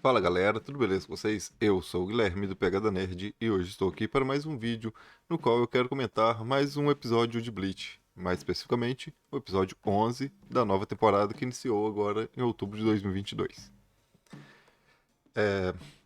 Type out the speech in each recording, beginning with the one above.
Fala galera, tudo beleza com vocês? Eu sou o Guilherme do Pegada Nerd e hoje estou aqui para mais um vídeo no qual eu quero comentar mais um episódio de Bleach, mais especificamente o episódio 11 da nova temporada que iniciou agora em outubro de 2022.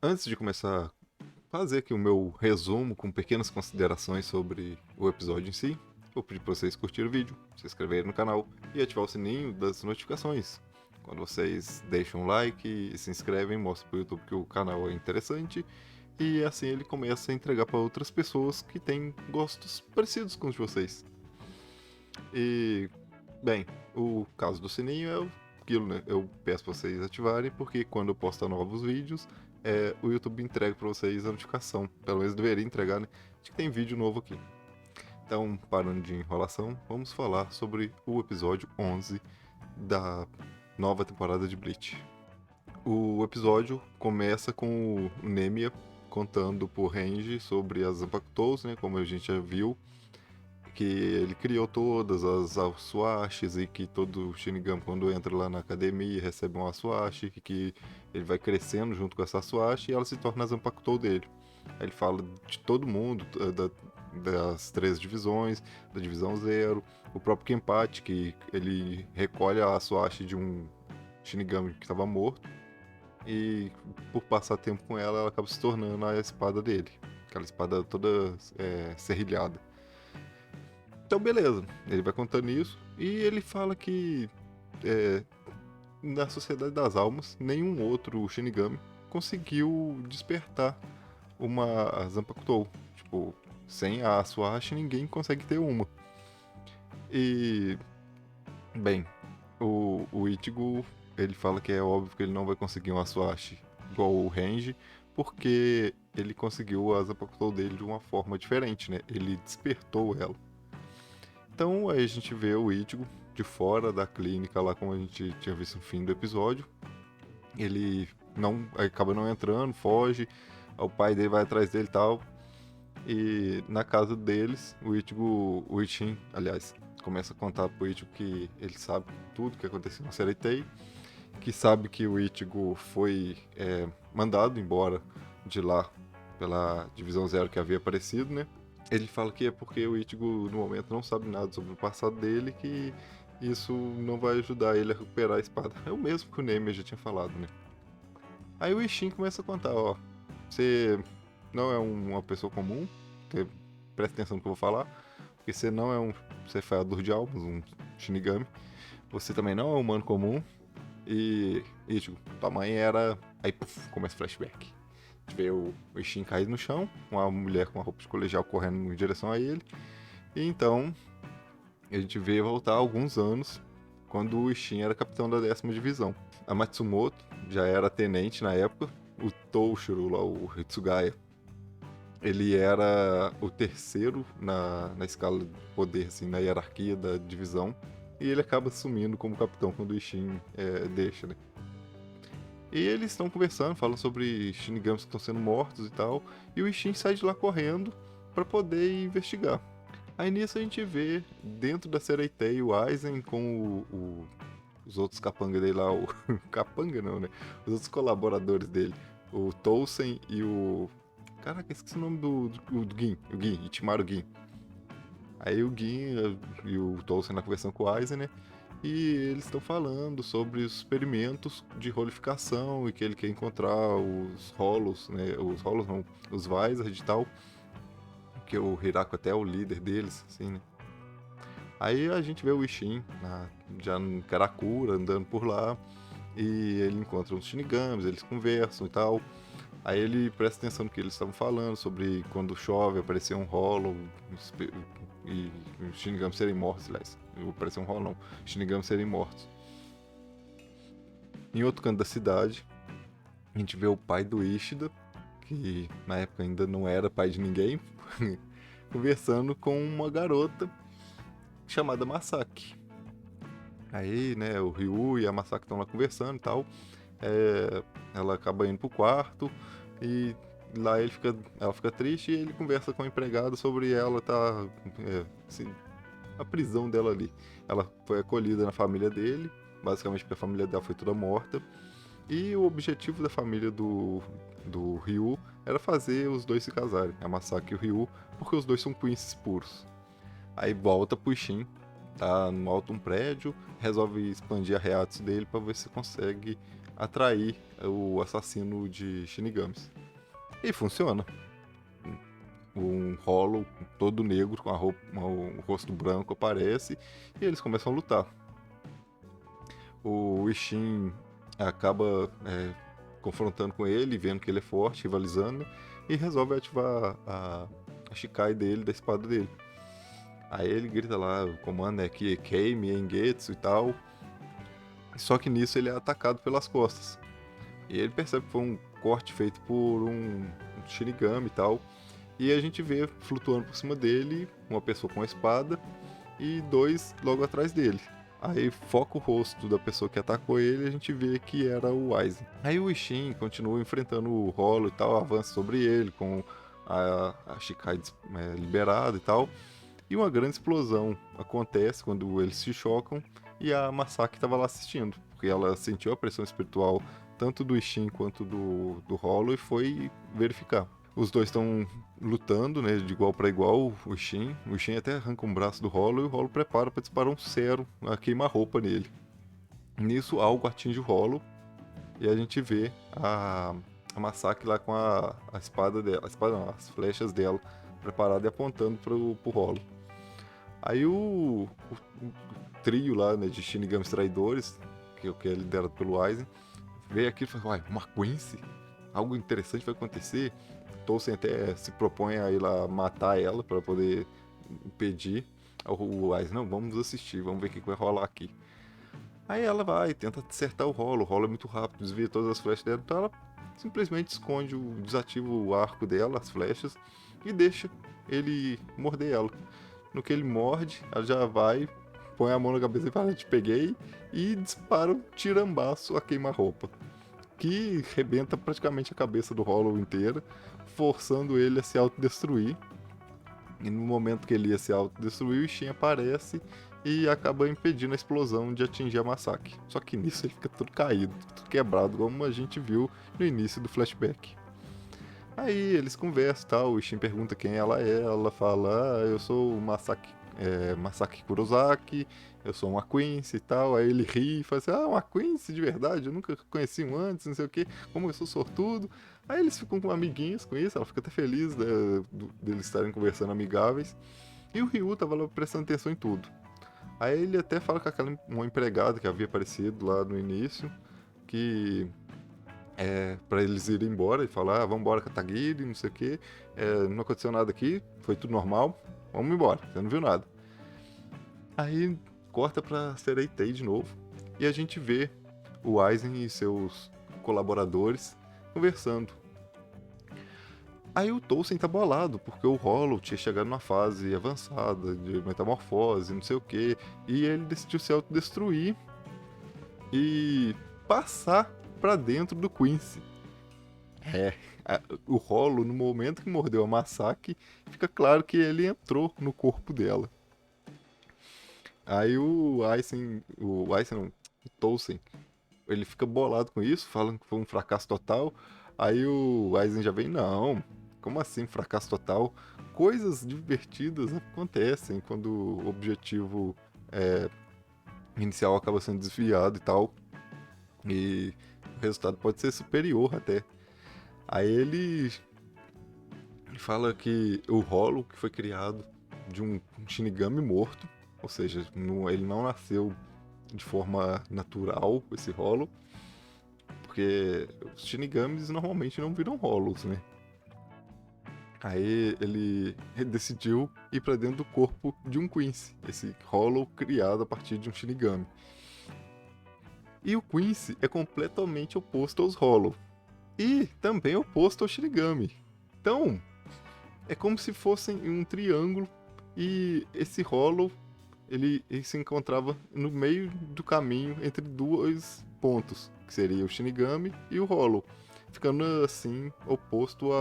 Antes de começar a fazer aqui o meu resumo com pequenas considerações sobre o episódio em si, vou pedir para vocês curtirem o vídeo, se inscreverem no canal e ativar o sininho das notificações. Quando vocês deixam um like e se inscrevem, mostra para o YouTube que o canal é interessante e assim ele começa a entregar para outras pessoas que têm gostos parecidos com os de vocês. E, bem, o caso do sininho é aquilo, né? Eu peço para vocês ativarem porque quando eu postar novos vídeos, o YouTube entrega para vocês a notificação. Pelo menos deveria entregar, né? De que tem vídeo novo aqui. Então, parando de enrolação, vamos falar sobre o episódio 11 da nova temporada de Bleach. O episódio começa com o Nemia contando por Renji sobre as Zanpakutos, né, como a gente já viu, que ele criou todas as Asuashis e que todo Shinigami quando entra lá na academia recebe um Asuashi, que ele vai crescendo junto com essa Asuashi e ela se torna a Zanpakutou dele. Aí ele fala de todo mundo, das três divisões, da divisão zero, o próprio Kenpachi, que ele recolhe a Asuashi de um Shinigami que estava morto, e por passar tempo com ela, ela acaba se tornando a espada dele. Aquela espada toda serrilhada. Então, beleza. Ele vai contando isso e ele fala que na Sociedade das Almas, nenhum outro Shinigami conseguiu despertar uma Zanpakutou. Tipo, sem a Asuashi, ninguém consegue ter uma. E, bem, o Ichigo, ele fala que é óbvio que ele não vai conseguir um Asuashi igual o Renji, porque ele conseguiu a Zanpakutou dele de uma forma diferente, né? Ele despertou ela. Então aí a gente vê o Ichigo de fora da clínica lá, como a gente tinha visto no fim do episódio. Ele não acaba não entrando, foge, o pai dele vai atrás dele e tal. E na casa deles, o Ichin, aliás, começa a contar pro Ichigo que ele sabe tudo que aconteceu na Sereitei, que sabe que o Ichigo foi mandado embora de lá pela Divisão Zero que havia aparecido, né? Ele fala que é porque o Ichigo no momento não sabe nada sobre o passado dele, que isso não vai ajudar ele a recuperar a espada. É o mesmo que o Neymar já tinha falado, né? Aí o Ishin começa a contar, ó, você não é uma pessoa comum, presta atenção no que eu vou falar, porque você não é um ceifador de almas, um Shinigami, você também não é um humano comum, e Ichigo, tua mãe era... Aí, puf, começa o flashback. A gente vê o Ishin caído no chão, uma mulher com uma roupa de colegial correndo em direção a ele, e então a gente vê voltar alguns anos, quando o Ishin era capitão da 10ª divisão. A Matsumoto já era tenente na época, o Toshiro, lá, o Hitsugaya, ele era o terceiro na escala de poder, assim, na hierarquia da divisão, e ele acaba assumindo como capitão quando o Ishin deixa, né? E eles estão conversando, falam sobre Shinigamis que estão sendo mortos e tal, e o Ishin sai de lá correndo para poder investigar. Aí nisso a gente vê, dentro da Sereitei, o Aizen com os outros capanga dele lá, o... capanga não, né? Os outros colaboradores dele, o Tolsen e o... Caraca, esqueci o nome do Gin, o Gin, Itimaru Gin. Aí o Gin e o Tolsen na conversando com o Aizen, né? E eles estão falando sobre os experimentos de rolificação e que ele quer encontrar os rolos, né? Os rolos não, os Vizard e tal. Que o Hiraku até é o líder deles, assim, né? Aí a gente vê o Ishin já no Karakura, andando por lá, e ele encontra uns Shinigamis, eles conversam e tal. Aí ele presta atenção no que eles estavam falando, sobre quando chove, aparecer um Hollow, e os Shinigamis serem mortos, aliás. Não aparecer um Hollow, não. Os Shinigamis serem mortos. Em outro canto da cidade, a gente vê o pai do Ishida, que na época ainda não era pai de ninguém, conversando com uma garota chamada Masaki. Aí, né, o Ryu e a Masaki estão lá conversando e tal. Ela acaba indo pro quarto e lá ela fica triste e ele conversa com a empregada sobre ela tá... assim, a prisão dela ali. Ela foi acolhida na família dele, basicamente porque a família dela foi toda morta. E o objetivo da família do Ryu era fazer os dois se casarem, a Masaki e o Ryu, porque os dois são quinces puros. Aí volta pro Ishin, tá no alto de um prédio, resolve expandir a Reatsu dele pra ver se consegue atrair o assassino de Shinigamis. E funciona. Um Hollow todo negro com a roupa, o rosto branco aparece e eles começam a lutar. O Ishin acaba confrontando com ele, vendo que ele é forte, rivalizando, e resolve ativar a Shikai dele, da espada dele. Aí ele grita lá, o comando é Keimi, Engetsu e tal. Só que nisso ele é atacado pelas costas. E ele percebe que foi um corte feito por um Shinigami e tal. E a gente vê flutuando por cima dele uma pessoa com a espada e dois logo atrás dele. Aí foca o rosto da pessoa que atacou ele e a gente vê que era o Aizen. Aí o Ishin continua enfrentando o Hollow e tal, avança sobre ele com a Shikai liberada e tal. E uma grande explosão acontece quando eles se chocam e a Masaki estava lá assistindo, porque ela sentiu a pressão espiritual tanto do Ishin quanto do Hollow e foi verificar. Os dois estão lutando, né, de igual para igual, o Ishin. O Ishin até arranca um braço do Hollow e o Hollow prepara para disparar um Cero, a queima-roupa nele. Nisso, algo atinge o Hollow e a gente vê a Masaki lá com a espada dela, a espada não, as flechas dela preparada e apontando pro Hollow. Aí o trio lá, né, de Shinigamis traidores, que é liderado pelo Aizen, vê aquilo e fala, uai, uma Quincy? Algo interessante vai acontecer? Tolkien até se propõe a ir lá matar ela para poder impedir. O Aizen, não, vamos assistir, vamos ver o que vai rolar aqui. Aí ela vai, tenta acertar o Rolo é muito rápido, desvia todas as flechas dela, então ela simplesmente esconde, desativa o arco dela, as flechas, e deixa ele morder ela. No que ele morde, ela já vai, põe a mão na cabeça e fala, te peguei, e dispara um tirambaço a queima-roupa, que rebenta praticamente a cabeça do Hollow inteira, forçando ele a se autodestruir. E no momento que ele ia se autodestruir, o Ishin aparece e acaba impedindo a explosão de atingir a Masaki. Só que nisso ele fica todo caído, tudo quebrado, como a gente viu no início do flashback. Aí eles conversam e tal, o Ishin pergunta quem ela fala, eu sou o Masaki Kurosaki, eu sou uma Quincy e tal, aí ele ri e fala assim, uma Quincy de verdade, eu nunca conheci um antes, não sei o que, como eu sou sortudo. Aí eles ficam com amiguinhos com isso, ela fica até feliz deles estarem conversando amigáveis, e o Ryu tava lá prestando atenção em tudo. Aí ele até fala com uma empregada que havia aparecido lá no início, que para eles irem embora e falar, vamos embora Katagiri, não sei o que, não aconteceu nada aqui, foi tudo normal, vamos embora, você não viu nada. Aí corta pra Sereitei de novo e a gente vê o Aizen e seus colaboradores conversando. Aí o Tolkien tá bolado, porque o Hollow tinha chegado numa fase avançada de metamorfose, não sei o que, e ele decidiu se autodestruir e passar pra dentro do Quincy. O Hollow, no momento que mordeu a Masaki, fica claro que ele entrou no corpo dela. Aí o Tolkien, ele fica bolado com isso, falando que foi um fracasso total. Aí o Aizen já vem, não, como assim fracasso total? Coisas divertidas acontecem quando o objetivo inicial acaba sendo desviado e tal. E o resultado pode ser superior até. Aí ele fala que o Hollow, que foi criado de um Shinigami morto, ou seja, ele não nasceu de forma natural, esse Hollow, porque os Shinigamis normalmente não viram Hollows, né? Aí ele decidiu ir para dentro do corpo de um Quincy, esse Hollow criado a partir de um Shinigami. E o Quincy é completamente oposto aos Hollow. E também oposto ao Shinigami. Então, é como se fossem um triângulo e esse Hollow ele se encontrava no meio do caminho entre dois pontos, que seria o Shinigami e o Hollow, ficando assim oposto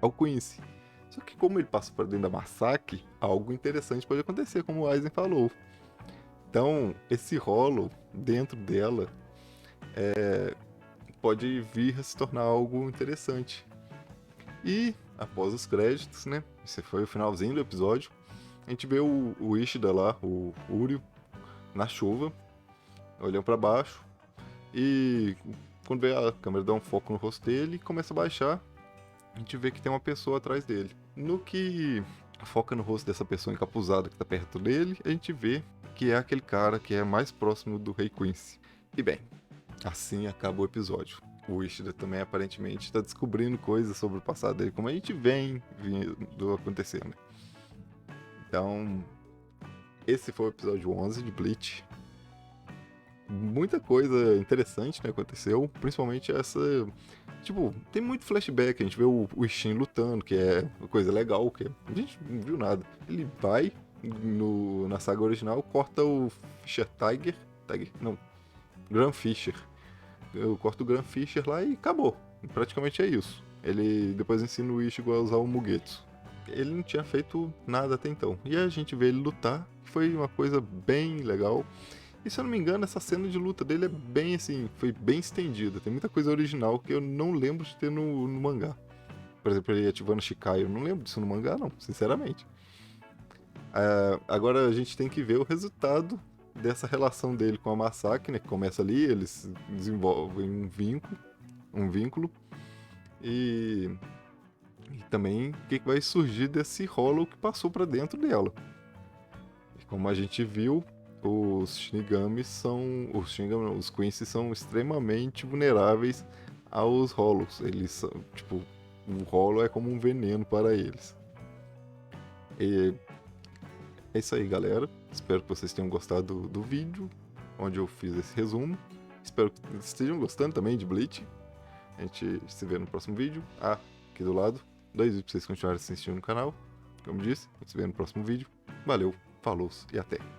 ao Quincy. Só que como ele passa para dentro da Masaki, algo interessante pode acontecer, como o Aizen falou. Então, esse Hollow dentro dela pode vir a se tornar algo interessante. E, após os créditos, né? Esse foi o finalzinho do episódio. A gente vê o Ishida lá, o Uryu, na chuva, olhando pra baixo. E quando vê a câmera dá um foco no rosto dele e começa a baixar, a gente vê que tem uma pessoa atrás dele. No que foca no rosto dessa pessoa encapuzada que tá perto dele, a gente vê que é aquele cara que é mais próximo do Rei Quincy. E bem, assim acaba o episódio. O Ishida também aparentemente está descobrindo coisas sobre o passado dele, como a gente vem vindo acontecendo. Então, esse foi o episódio 11 de Bleach. Muita coisa interessante, né, aconteceu, principalmente essa... Tipo, tem muito flashback, a gente vê o Ishin lutando, que é uma coisa legal, que a gente não viu nada. Ele vai na saga original, corta o Fisher Tiger, não, Grand Fisher. Eu corto o Grand Fisher lá e acabou. Praticamente é isso. Ele depois ensina o Ichigo a usar o Mugetsu. Ele não tinha feito nada até então. E a gente vê ele lutar, que foi uma coisa bem legal. E se eu não me engano, essa cena de luta dele é bem assim, foi bem estendida. Tem muita coisa original que eu não lembro de ter no mangá. Por exemplo, ele ativando Shikai, eu não lembro disso no mangá não, sinceramente. Agora a gente tem que ver o resultado dessa relação dele com a Masaki, né? Que começa ali, eles desenvolvem um vínculo. E também o que vai surgir desse Hollow que passou pra dentro dela. E como a gente viu, os Shinigamis são... Os Quincy são extremamente vulneráveis aos Hollows. Eles são, tipo, o Hollow é como um veneno para eles. E é isso aí, galera. Espero que vocês tenham gostado do vídeo, onde eu fiz esse resumo. Espero que estejam gostando também de Bleach. A gente se vê no próximo vídeo. Aqui do lado, 2 vídeos pra vocês continuarem assistindo no canal. Como disse, a gente se vê no próximo vídeo. Valeu, falou e até!